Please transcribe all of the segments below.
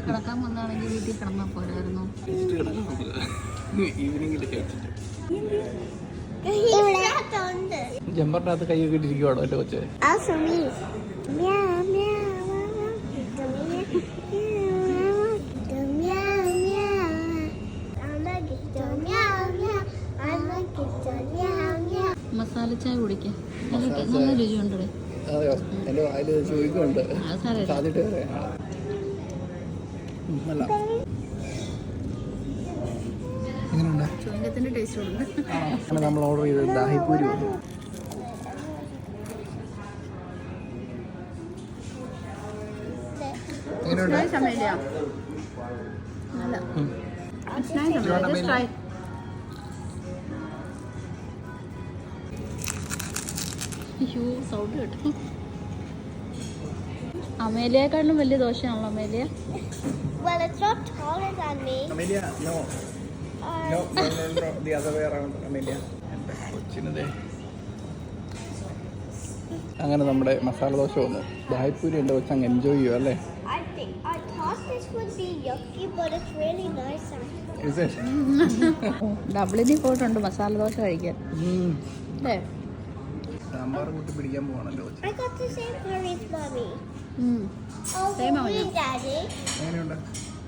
കിടക്കാൻ വന്നാണെങ്കിൽ വീട്ടിൽ കിടന്നാൽ പോരായിരുന്നു. ജമ്പറിനകത്ത് കൈയൊക്കെ ഇട്ടിരിക്കുവാണോ എൻ്റെ കൊച്ചെ? മസാല ചായ കുടിക്കാം, നല്ല രുചിയുണ്ട്. അതെയോ? എൻ്റെ വായിൽ ചോദിക്കുന്നുണ്ട്. സാധ്യത എങ്ങനെയുണ്ട്? ചോദിക്കത്തിൻ്റെ ടേസ്റ്റ് ഉണ്ട്. നമ്മൾ ഓർഡർ ചെയ്തത് ദാഹിപ്പൂരി വന്നു. എങ്ങനെയുണ്ട്? സൗണ്ട് കേട്ടോ. അമേലിയേക്കാളും വലിയ ദോശയാണല്ലോ Amelia. Well, it's not taller than me. Amelia, no. No, the other way around, Amelia. കൊച്ചിനതേ. അങ്ങനെ നമ്മുടെ മസാല ദോശ വന്നു. ദാഹിപ്പൂരി എൻ്റെ കൊച്ച് അങ്ങ് എൻജോയ് ചെയ്യുക അല്ലേ? I thought this would be yucky, but it's really nice. Is it? ഡബിളിനി പോയിട്ടുണ്ട് മസാല ദോശ കഴിക്കാൻ അല്ലേ? സാമ്പാർ കൂട്ടി പിടിക്കാൻ പോവാണല്ലോ കൊച്ച്. I got the same curry as mommy. Oh, Same, we, Daddy. എങ്ങനെയുണ്ട്?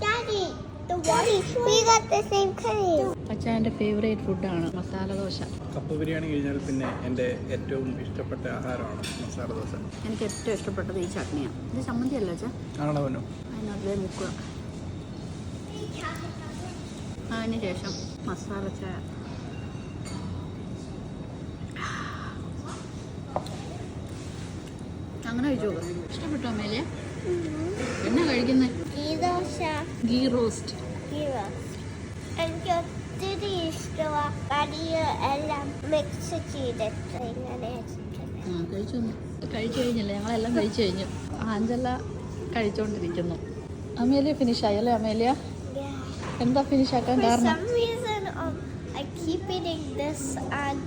Daddy, the one we got the same curry. അച്ഛൻ്റെ favourite ഫുഡാണ് മസാല ദോശ. കപ്പ ബിരിയാണി കഴിഞ്ഞാൽ പിന്നെ എൻ്റെ ഏറ്റവും ഇഷ്ടപ്പെട്ട ആഹാരമാണ് മസാല ദോശ. എനിക്ക് ഏറ്റവും ഇഷ്ടപ്പെട്ടത് ഈ ചട്നിയാണ്. ഇത് ചമ്മന്തി അല്ല അച്ഛാ? ആണോ അവനോ? അതിനകത്ത് മുക്കുക. അതിന് ശേഷം മസാല ചായ. അങ്ങനെ കഴിച്ചോ? ഇഷ്ടപ്പെട്ടോ അമ്മേലെ? എന്നാ കഴിക്കുന്നത്? ഗീ റോസ്റ്റ്. എനിക്ക് ഒത്തിരി ഇഷ്ടമാണ്. കറിയ എല്ലാം മിക്സ് ചെയ്തിട്ട് ഇങ്ങനെ കഴിച്ചു കഴിഞ്ഞില്ലേ? ഞങ്ങളെല്ലാം കഴിച്ചു കഴിഞ്ഞു. ആഞ്ചല കഴിച്ചോണ്ടിരിക്കുന്നു. അമേലിയ ഫിനിഷായി അല്ലേ അമേലിയ? എന്താ ഫിനിഷാക്കാൻ കാരണം? I keep eating this and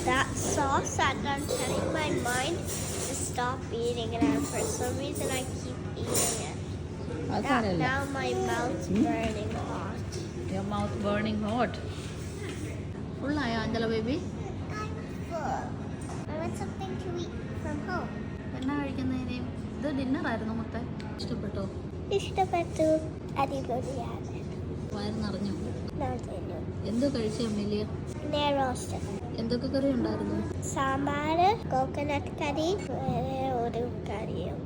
that sauce and I'm telling my mind to stop eating it, and for some reason I keep eating it. Now my mouth's burning hot. Your mouth burning hot. Full ആയോ അഞ്ചല baby? I'm full. I want something to eat from home. എന്നാ കഴിക്കുന്നതിന്? ഇത് ഡിന്നറായിരുന്നു മൊത്തം. ഇഷ്ടപ്പെട്ടോ? ഇഷ്ടപ്പെട്ടു. അടിപൊളിയാണ്. വയറ് നിറഞ്ഞു. നിറഞ്ഞു. എന്തോ കഴിച്ച അമ്മേലിയ? റോസ്റ്റ്. എന്തൊക്കെ കറി ഉണ്ടായിരുന്നു? സാമ്പാർ, കോക്കനട്ട് കറി, വേറെ ഒരു കറിയും.